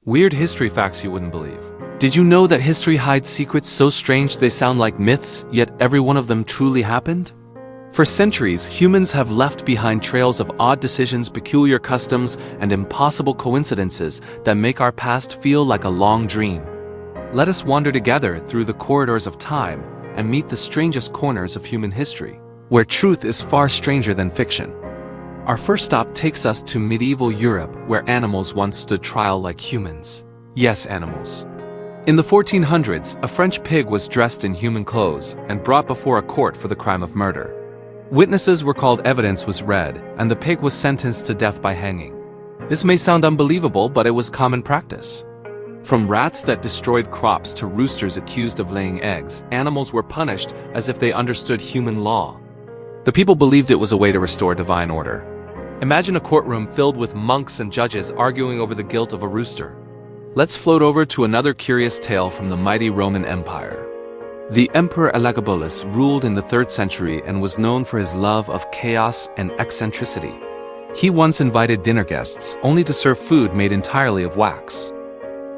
Weird history facts you wouldn't believe. Did you know that history hides secrets so strange they sound like myths, yet every one of them truly happened? For centuries, humans have left behind trails of odd decisions, peculiar customs, and impossible coincidences that make our past feel like a long dream. Let us wander together through the corridors of time and meet the strangest corners of human history, where truth is far stranger than fiction. Our first stop takes us to medieval Europe, where animals once stood trial like humans. Yes, animals. In the 1400s, a French pig was dressed in human clothes and brought before a court for the crime of murder. Witnesses were called, evidence was read, and the pig was sentenced to death by hanging. This may sound unbelievable, but it was common practice. From rats that destroyed crops to roosters accused of laying eggs, animals were punished as if they understood human law. The people believed it was a way to restore divine order. Imagine a courtroom filled with monks and judges arguing over the guilt of a rooster. Let's float over to another curious tale from the mighty Roman Empire. The Emperor Elagabalus ruled in the 3rd century and was known for his love of chaos and eccentricity. He once invited dinner guests only to serve food made entirely of wax.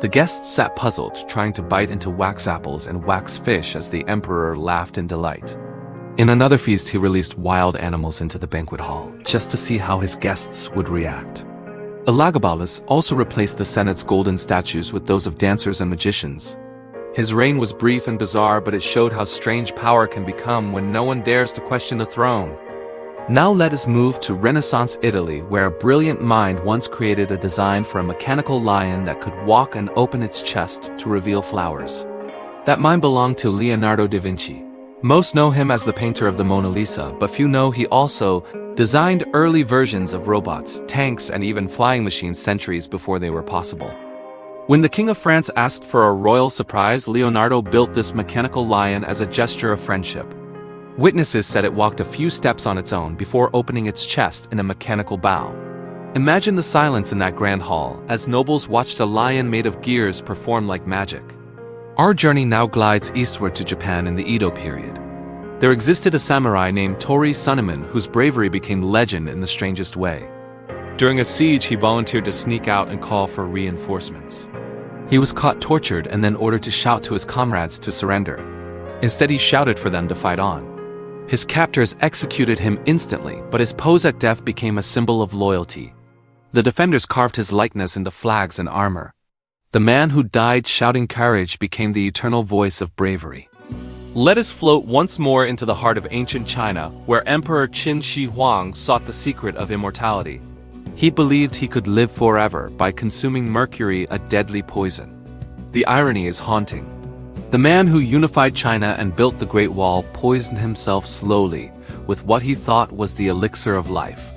The guests sat puzzled, trying to bite into wax apples and wax fish as the emperor laughed in delight. In another feast, he released wild animals into the banquet hall, just to see how his guests would react. Elagabalus also replaced the Senate's golden statues with those of dancers and magicians. His reign was brief and bizarre, but it showed how strange power can become when no one dares to question the throne. Now let us move to Renaissance Italy, where a brilliant mind once created a design for a mechanical lion that could walk and open its chest to reveal flowers. That mind belonged to Leonardo da Vinci. Most know him as the painter of the Mona Lisa, but few know he also designed early versions of robots, tanks, and even flying machines centuries before they were possible. When the King of France asked for a royal surprise, Leonardo built this mechanical lion as a gesture of friendship. Witnesses said it walked a few steps on its own before opening its chest in a mechanical bow. Imagine the silence in that grand hall as nobles watched a lion made of gears perform like magic. Our journey now glides eastward to Japan in the Edo period. There existed a samurai named Tori Suneman whose bravery became legend in the strangest way. During a siege, he volunteered to sneak out and call for reinforcements. He was caught, tortured, and then ordered to shout to his comrades to surrender. Instead, he shouted for them to fight on. His captors executed him instantly, but his pose at death became a symbol of loyalty. The defenders carved his likeness into flags and armor. The man who died shouting courage became the eternal voice of bravery. Let us float once more into the heart of ancient China, where Emperor Qin Shi Huang sought the secret of immortality. He believed he could live forever by consuming mercury, a deadly poison. The irony is haunting. The man who unified China and built the Great Wall poisoned himself slowly with what he thought was the elixir of life.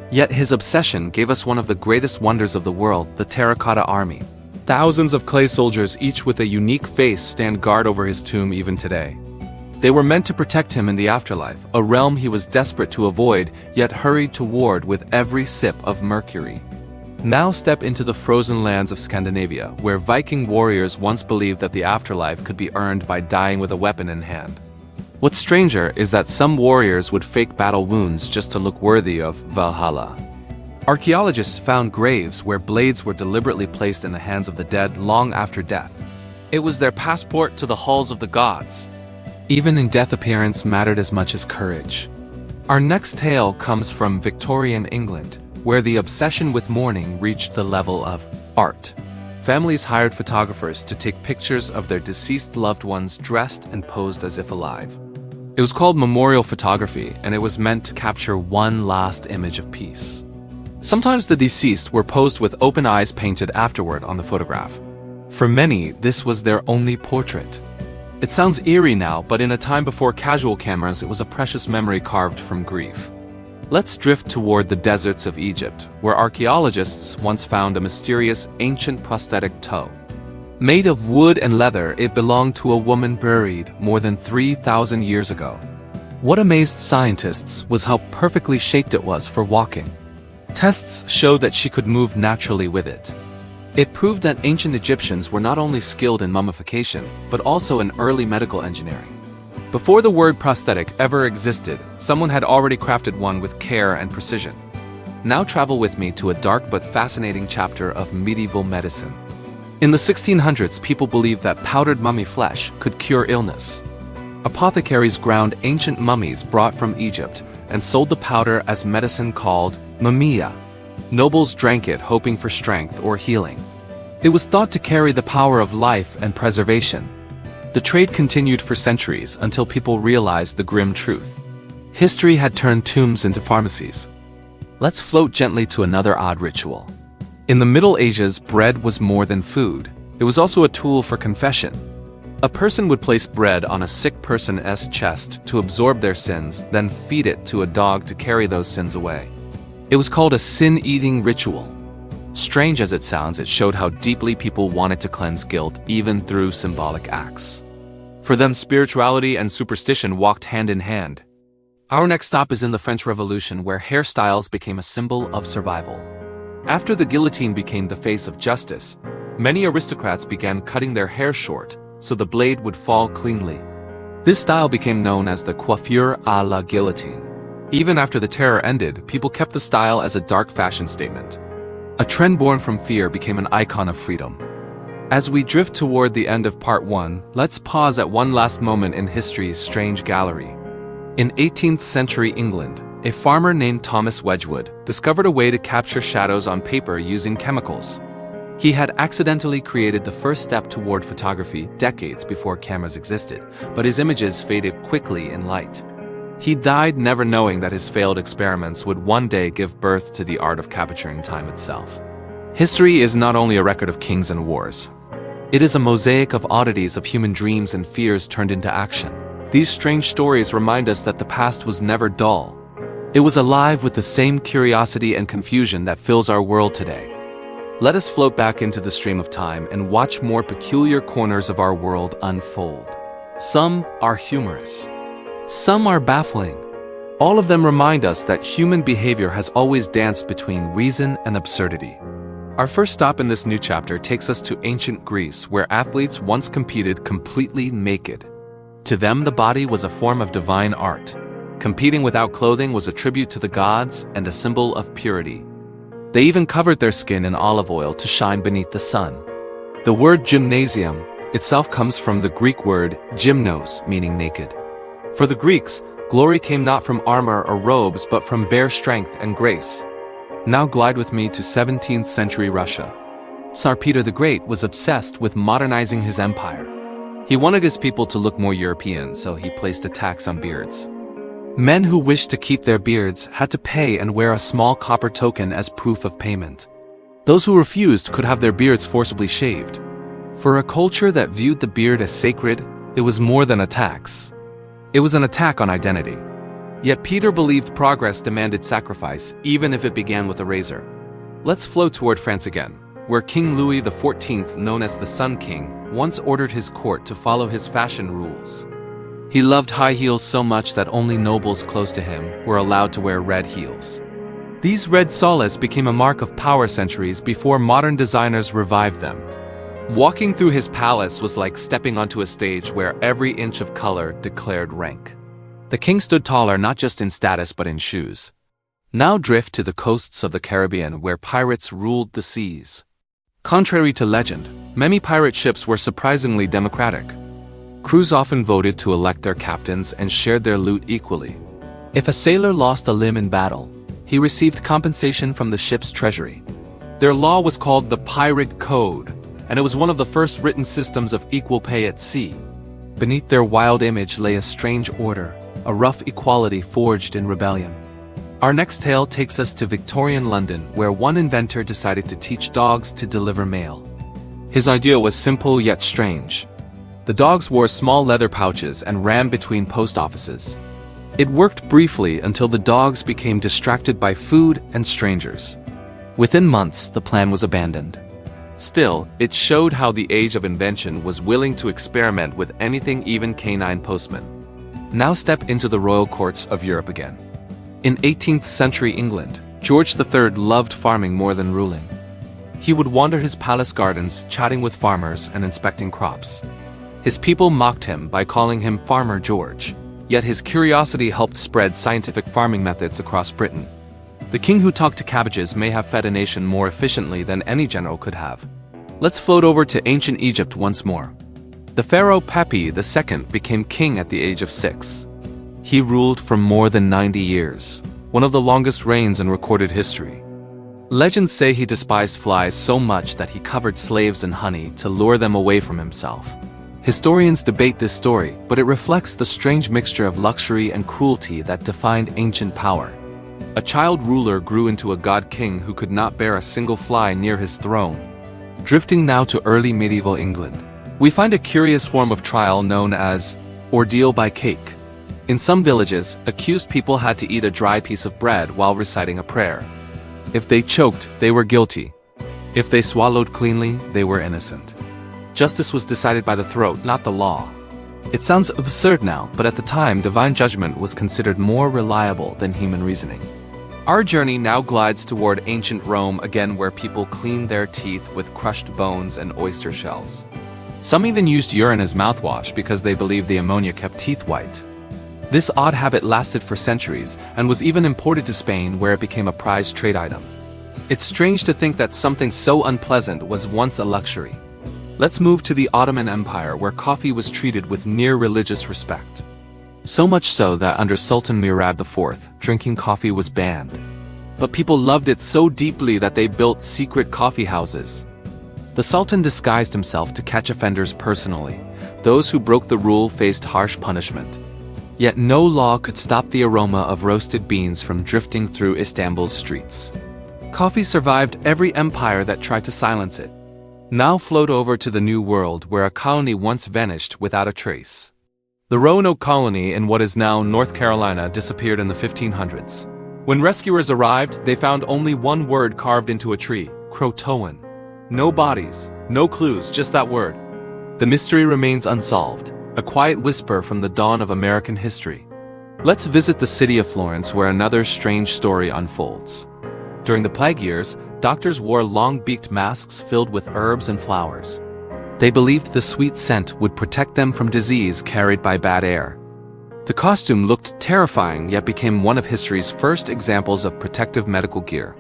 Yet his obsession gave us one of the greatest wonders of the world, the terracotta army. Thousands of clay soldiers, each with a unique face, stand guard over his tomb even today. They were meant to protect him in the afterlife, a realm he was desperate to avoid, yet hurried toward with every sip of mercury. Now step into the frozen lands of Scandinavia, where Viking warriors once believed that the afterlife could be earned by dying with a weapon in hand. What's stranger is that some warriors would fake battle wounds just to look worthy of Valhalla. Archaeologists found graves where blades were deliberately placed in the hands of the dead long after death. It was their passport to the halls of the gods. Even in death, appearance mattered as much as courage. Our next tale comes from Victorian England, where the obsession with mourning reached the level of art. Families hired photographers to take pictures of their deceased loved ones dressed and posed as if alive. It was called memorial photography, and it was meant to capture one last image of peace. Sometimes the deceased were posed with open eyes painted afterward on the photograph. For many, this was their only portrait. It sounds eerie now, but in a time before casual cameras, it was a precious memory carved from grief. Let's drift toward the deserts of Egypt, where archaeologists once found a mysterious ancient prosthetic toe. Made of wood and leather, it belonged to a woman buried more than 3,000 years ago. What amazed scientists was how perfectly shaped it was for walking. Tests showed that she could move naturally with it. It proved that ancient Egyptians were not only skilled in mummification, but also in early medical engineering. Before the word prosthetic ever existed, someone had already crafted one with care and precision. Now travel with me to a dark but fascinating chapter of medieval medicine. In the 1600s, people believed that powdered mummy flesh could cure illness. Apothecaries ground ancient mummies brought from Egypt and sold the powder as medicine called mumia. Nobles drank it hoping for strength or healing. It was thought to carry the power of life and preservation. The trade continued for centuries until people realized the grim truth. History had turned tombs into pharmacies. Let's float gently to another odd ritual. In the Middle Ages, bread was more than food. It was also a tool for confession. A person would place bread on a sick person's chest to absorb their sins, then feed it to a dog to carry those sins away. It was called a sin-eating ritual. Strange as it sounds, it showed how deeply people wanted to cleanse guilt even through symbolic acts. For them, spirituality and superstition walked hand in hand. Our next stop is in the French Revolution, where hairstyles became a symbol of survival. After the guillotine became the face of justice, many aristocrats began cutting their hair short so the blade would fall cleanly. This style became known as the coiffure à la guillotine. Even after the terror ended, people kept the style as a dark fashion statement. A trend born from fear became an icon of freedom. As we drift toward the end of part 1, let's pause at one last moment in history's strange gallery. In 18th century England, a farmer named Thomas Wedgwood discovered a way to capture shadows on paper using chemicals. He had accidentally created the first step toward photography decades before cameras existed, but his images faded quickly in light. He died never knowing that his failed experiments would one day give birth to the art of capturing time itself. History is not only a record of kings and wars. It is a mosaic of oddities of human dreams and fears turned into action. These strange stories remind us that the past was never dull. It was alive with the same curiosity and confusion that fills our world today. Let us float back into the stream of time and watch more peculiar corners of our world unfold. Some are humorous. Some are baffling. All of them remind us that human behavior has always danced between reason and absurdity. Our first stop in this new chapter takes us to ancient Greece, where athletes once competed completely naked. To them, the body was a form of divine art. Competing without clothing was a tribute to the gods and a symbol of purity. They even covered their skin in olive oil to shine beneath the sun. The word gymnasium itself comes from the Greek word gymnos, meaning naked. For the Greeks, glory came not from armor or robes but from bare strength and grace. Now glide with me to 17th century Russia. Tsar Peter the Great was obsessed with modernizing his empire. He wanted his people to look more European, so he placed a tax on beards. Men who wished to keep their beards had to pay and wear a small copper token as proof of payment. Those who refused could have their beards forcibly shaved. For a culture that viewed the beard as sacred, it was more than a tax. It was an attack on identity. Yet Peter believed progress demanded sacrifice, even if it began with a razor. Let's float toward France again, where King Louis XIV, known as the Sun King, once ordered his court to follow his fashion rules. He loved high heels so much that only nobles close to him were allowed to wear red heels. These red soles became a mark of power centuries before modern designers revived them. Walking through his palace was like stepping onto a stage where every inch of color declared rank. The king stood taller not just in status but in shoes. Now drift to the coasts of the Caribbean, where pirates ruled the seas. Contrary to legend, many pirate ships were surprisingly democratic. Crews often voted to elect their captains and shared their loot equally. If a sailor lost a limb in battle, he received compensation from the ship's treasury. Their law was called the Pirate Code, and it was one of the first written systems of equal pay at sea. Beneath their wild image lay a strange order, a rough equality forged in rebellion. Our next tale takes us to Victorian London, where one inventor decided to teach dogs to deliver mail. His idea was simple yet strange. The dogs wore small leather pouches and ran between post offices. It worked briefly until the dogs became distracted by food and strangers. Within months, the plan was abandoned. Still, it showed how the age of invention was willing to experiment with anything, even canine postmen. Now step into the royal courts of Europe again. In 18th century England, George III loved farming more than ruling. He would wander his palace gardens, chatting with farmers and inspecting crops. His people mocked him by calling him Farmer George, yet his curiosity helped spread scientific farming methods across Britain. The king who talked to cabbages may have fed a nation more efficiently than any general could have. Let's float over to ancient Egypt once more. The pharaoh Pepi II became king at the age of 6. He ruled for more than 90 years, one of the longest reigns in recorded history. Legends say he despised flies so much that he covered slaves in honey to lure them away from himself. Historians debate this story, but it reflects the strange mixture of luxury and cruelty that defined ancient power. A child ruler grew into a god king who could not bear a single fly near his throne. Drifting now to early medieval England, we find a curious form of trial known as ordeal by cake. In some villages, accused people had to eat a dry piece of bread while reciting a prayer. If they choked, they were guilty. If they swallowed cleanly, they were innocent. Justice was decided by the throat, not the law. It sounds absurd now, but at the time, divine judgment was considered more reliable than human reasoning. Our journey now glides toward ancient Rome again, where people cleaned their teeth with crushed bones and oyster shells. Some even used urine as mouthwash because they believed the ammonia kept teeth white. This odd habit lasted for centuries and was even imported to Spain, where it became a prized trade item. It's strange to think that something so unpleasant was once a luxury. Let's move to the Ottoman Empire, where coffee was treated with near religious respect. So much so that under Sultan Murad IV, drinking coffee was banned. But people loved it so deeply that they built secret coffee houses. The Sultan disguised himself to catch offenders personally. Those who broke the rule faced harsh punishment. Yet no law could stop the aroma of roasted beans from drifting through Istanbul's streets. Coffee survived every empire that tried to silence it. Now float over to the New World, where a colony once vanished without a trace. The Roanoke colony in what is now North Carolina disappeared in the 1500s. When rescuers arrived, they found only one word carved into a tree: Croatoan. No bodies, no clues, just that word. The mystery remains unsolved, a quiet whisper from the dawn of American history. Let's visit the city of Florence, where another strange story unfolds. During the plague years, doctors wore long-beaked masks filled with herbs and flowers. They believed the sweet scent would protect them from disease carried by bad air. The costume looked terrifying, yet became one of history's first examples of protective medical gear.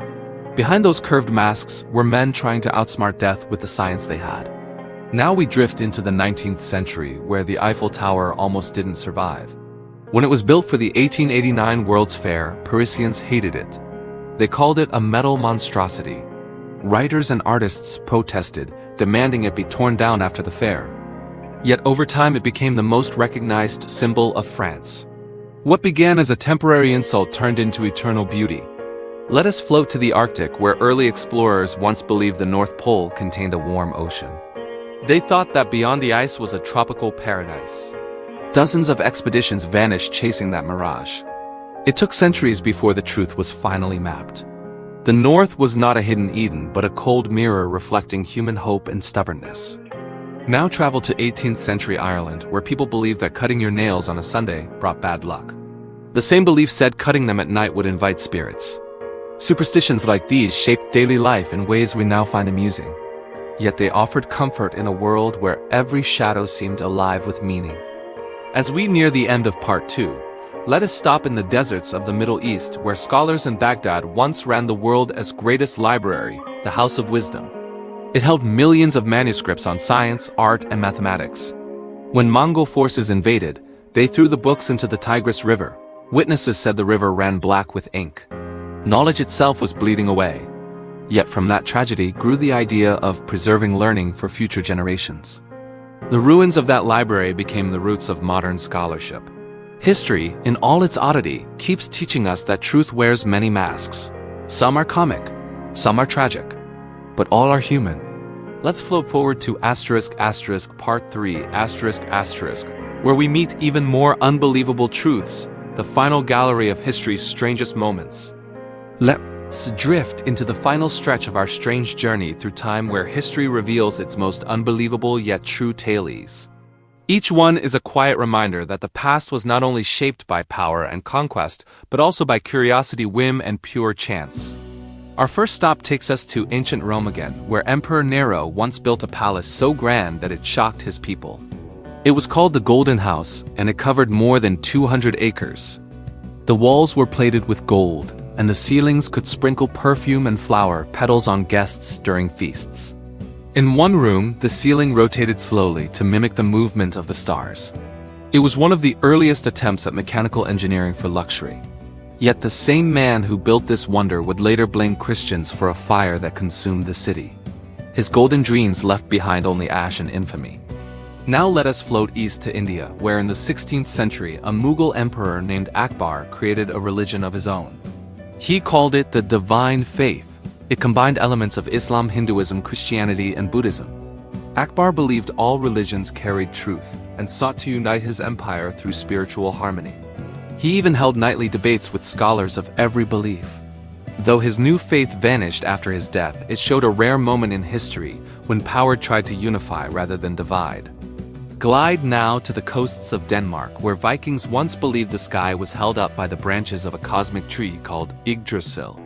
Behind those curved masks were men trying to outsmart death with the science they had. Now we drift into the 19th century, where the Eiffel Tower almost didn't survive. When it was built for the 1889 World's Fair, Parisians hated it. They called it a metal monstrosity. Writers and artists protested, demanding it be torn down after the fair. Yet over time it became the most recognized symbol of France. What began as a temporary insult turned into eternal beauty. Let us float to the Arctic, where early explorers once believed the North Pole contained a warm ocean. They thought that beyond the ice was a tropical paradise. Dozens of expeditions vanished chasing that mirage. It took centuries before the truth was finally mapped. The North was not a hidden Eden, but a cold mirror reflecting human hope and stubbornness. Now travel to 18th century Ireland, where people believed that cutting your nails on a Sunday brought bad luck. The same belief said cutting them at night would invite spirits. Superstitions like these shaped daily life in ways we now find amusing. Yet they offered comfort in a world where every shadow seemed alive with meaning. As we near the end of part 2, let us stop in the deserts of the Middle East, where scholars in Baghdad once ran the world's greatest library, the House of Wisdom. It held millions of manuscripts on science, art, and mathematics. When Mongol forces invaded, they threw the books into the Tigris River. Witnesses said the river ran black with ink. Knowledge itself was bleeding away. Yet from that tragedy grew the idea of preserving learning for future generations. The ruins of that library became the roots of modern scholarship. History, in all its oddity, keeps teaching us that truth wears many masks. Some are comic, some are tragic, but all are human. Let's float forward to part 3, where we meet even more unbelievable truths, the final gallery of history's strangest moments. Let's drift into the final stretch of our strange journey through time, where history reveals its most unbelievable yet true tales. Each one is a quiet reminder that the past was not only shaped by power and conquest, but also by curiosity, whim, and pure chance. Our first stop takes us to ancient Rome again, where Emperor Nero once built a palace so grand that it shocked his people. It was called the Golden House, and it covered more than 200 acres. The walls were plated with gold, and the ceilings could sprinkle perfume and flower petals on guests during feasts. In one room, the ceiling rotated slowly to mimic the movement of the stars. It was one of the earliest attempts at mechanical engineering for luxury. Yet the same man who built this wonder would later blame Christians for a fire that consumed the city. His golden dreams left behind only ash and infamy. Now let us float east to India, where in the 16th century a Mughal emperor named Akbar created a religion of his own. He called it the Divine Faith. It combined elements of Islam, Hinduism, Christianity, and Buddhism. Akbar believed all religions carried truth and sought to unite his empire through spiritual harmony. He even held nightly debates with scholars of every belief. Though his new faith vanished after his death, it showed a rare moment in history when power tried to unify rather than divide. Glide now to the coasts of Denmark, where Vikings once believed the sky was held up by the branches of a cosmic tree called Yggdrasil.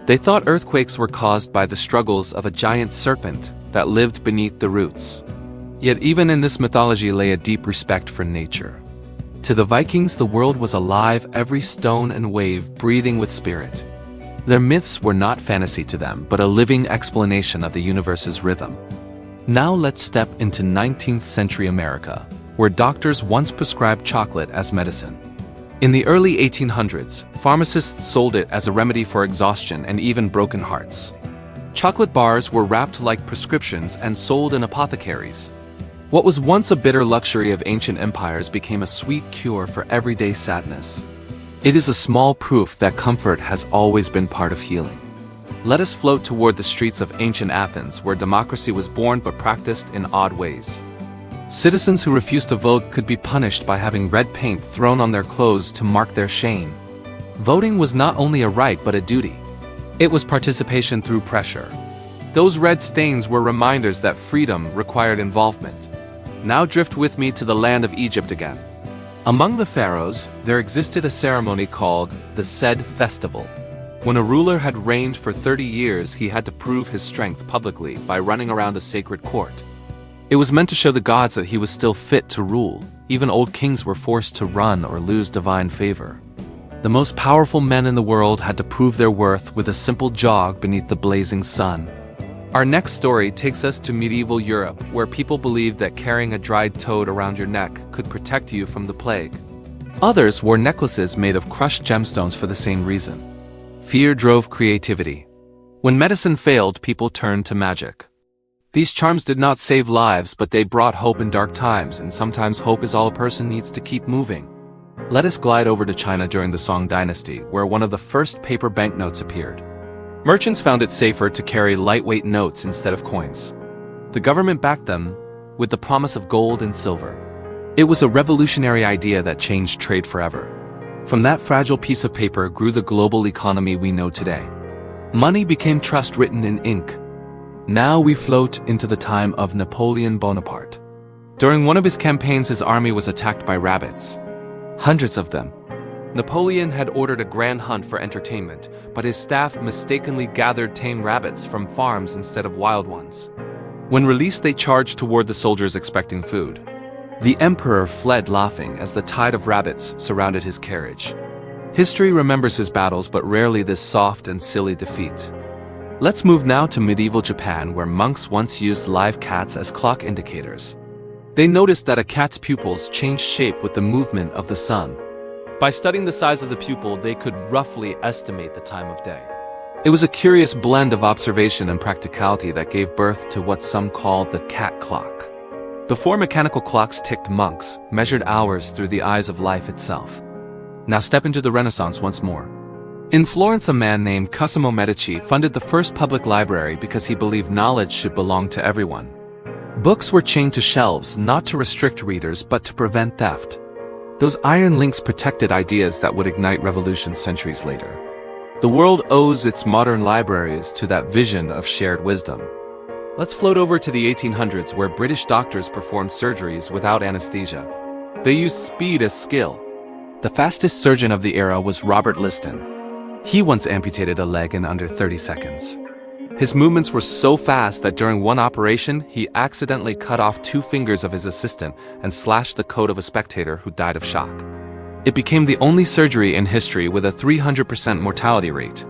They thought earthquakes were caused by the struggles of a giant serpent that lived beneath the roots. Yet even in this mythology lay a deep respect for nature. To the Vikings, the world was alive, every stone and wave breathing with spirit. Their myths were not fantasy to them, but a living explanation of the universe's rhythm. Now let's step into 19th century America, where doctors once prescribed chocolate as medicine. In the early 1800s, pharmacists sold it as a remedy for exhaustion and even broken hearts. Chocolate bars were wrapped like prescriptions and sold in apothecaries. What was once a bitter luxury of ancient empires became a sweet cure for everyday sadness. It is a small proof that comfort has always been part of healing. Let us float toward the streets of ancient Athens, where democracy was born but practiced in odd ways. Citizens who refused to vote could be punished by having red paint thrown on their clothes to mark their shame. Voting was not only a right but a duty. It was participation through pressure. Those red stains were reminders that freedom required involvement. Now drift with me to the land of Egypt again. Among the pharaohs, there existed a ceremony called the Sed Festival. When a ruler had reigned for 30 years, he had to prove his strength publicly by running around a sacred court. It was meant to show the gods that he was still fit to rule. Even old kings were forced to run or lose divine favor. The most powerful men in the world had to prove their worth with a simple jog beneath the blazing sun. Our next story takes us to medieval Europe, where people believed that carrying a dried toad around your neck could protect you from the plague. Others wore necklaces made of crushed gemstones for the same reason. Fear drove creativity. When medicine failed, people turned to magic. These charms did not save lives, but they brought hope in dark times, and sometimes hope is all a person needs to keep moving. Let us glide over to China during the Song dynasty, where one of the first paper banknotes appeared. Merchants found it safer to carry lightweight notes instead of coins. The government backed them with the promise of gold and silver. It was a revolutionary idea that changed trade forever. From that fragile piece of paper grew the global economy we know today. Money became trust written in ink. Now we float into the time of Napoleon Bonaparte. During one of his campaigns, his army was attacked by rabbits. Hundreds of them. Napoleon had ordered a grand hunt for entertainment, but his staff mistakenly gathered tame rabbits from farms instead of wild ones. When released, they charged toward the soldiers expecting food. The emperor fled laughing as the tide of rabbits surrounded his carriage. History remembers his battles, but rarely this soft and silly defeat. Let's move now to medieval Japan, where monks once used live cats as clock indicators. They noticed that a cat's pupils changed shape with the movement of the sun. By studying the size of the pupil, they could roughly estimate the time of day. It was a curious blend of observation and practicality that gave birth to what some call the cat clock. Before mechanical clocks ticked, monks measured hours through the eyes of life itself. Now step into the Renaissance once more. In Florence, a man named Cosimo Medici funded the first public library because he believed knowledge should belong to everyone. Books were chained to shelves, not to restrict readers, but to prevent theft. Those iron links protected ideas that would ignite revolution centuries later. The world owes its modern libraries to that vision of shared wisdom. Let's float over to the 1800s, where British doctors performed surgeries without anesthesia. They used speed as skill. The fastest surgeon of the era was Robert Liston. He once amputated a leg in under 30 seconds. His movements were so fast that during one operation, he accidentally cut off 2 fingers of his assistant and slashed the coat of a spectator who died of shock. It became the only surgery in history with a 300% mortality rate.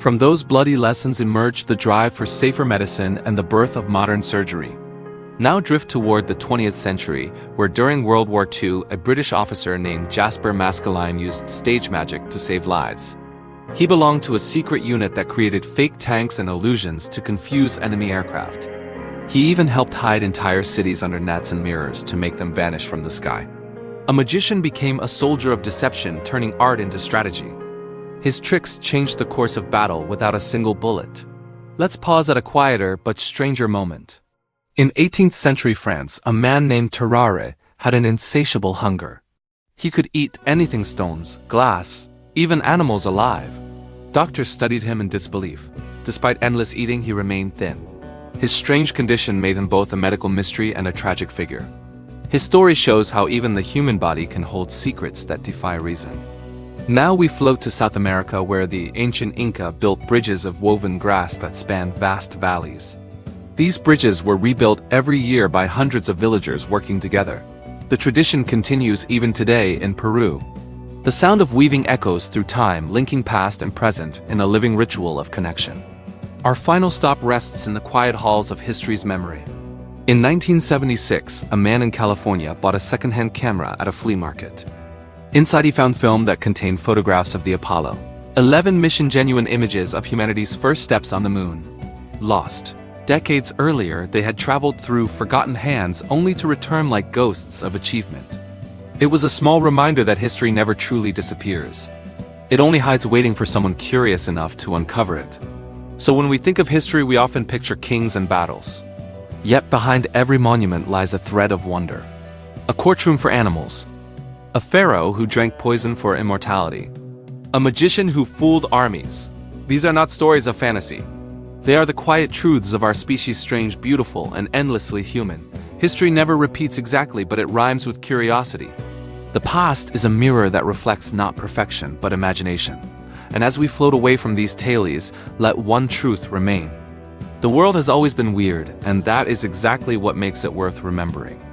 From those bloody lessons emerged the drive for safer medicine and the birth of modern surgery. Now drift toward the 20th century, where during World War II a British officer named Jasper Maskelyne used stage magic to save lives. He belonged to a secret unit that created fake tanks and illusions to confuse enemy aircraft. He even helped hide entire cities under nets and mirrors to make them vanish from the sky. A magician became a soldier of deception, turning art into strategy. His tricks changed the course of battle without a single bullet. Let's pause at a quieter but stranger moment. In 18th century France, a man named Tarare had an insatiable hunger. He could eat anything: stones, glass, even animals alive. Doctors studied him in disbelief. Despite endless eating, he remained thin. His strange condition made him both a medical mystery and a tragic figure. His story shows how even the human body can hold secrets that defy reason. Now we float to South America, where the ancient Inca built bridges of woven grass that spanned vast valleys. These bridges were rebuilt every year by hundreds of villagers working together. The tradition continues even today in Peru. The sound of weaving echoes through time, linking past and present in a living ritual of connection. Our final stop rests in the quiet halls of history's memory. In 1976, a man in California bought a second-hand camera at a flea market. Inside he found film that contained photographs of the Apollo 11 mission, genuine images of humanity's first steps on the moon. Lost. Decades earlier, they had traveled through forgotten hands only to return like ghosts of achievement. It was a small reminder that history never truly disappears. It only hides waiting for someone curious enough to uncover it. So when we think of history, we often picture kings and battles. Yet behind every monument lies a thread of wonder. A courtroom for animals. A pharaoh who drank poison for immortality. A magician who fooled armies. These are not stories of fantasy. They are the quiet truths of our species, strange, beautiful, and endlessly human. History never repeats exactly, but it rhymes with curiosity. The past is a mirror that reflects not perfection, but imagination. And as we float away from these tales, let one truth remain. The world has always been weird, and that is exactly what makes it worth remembering.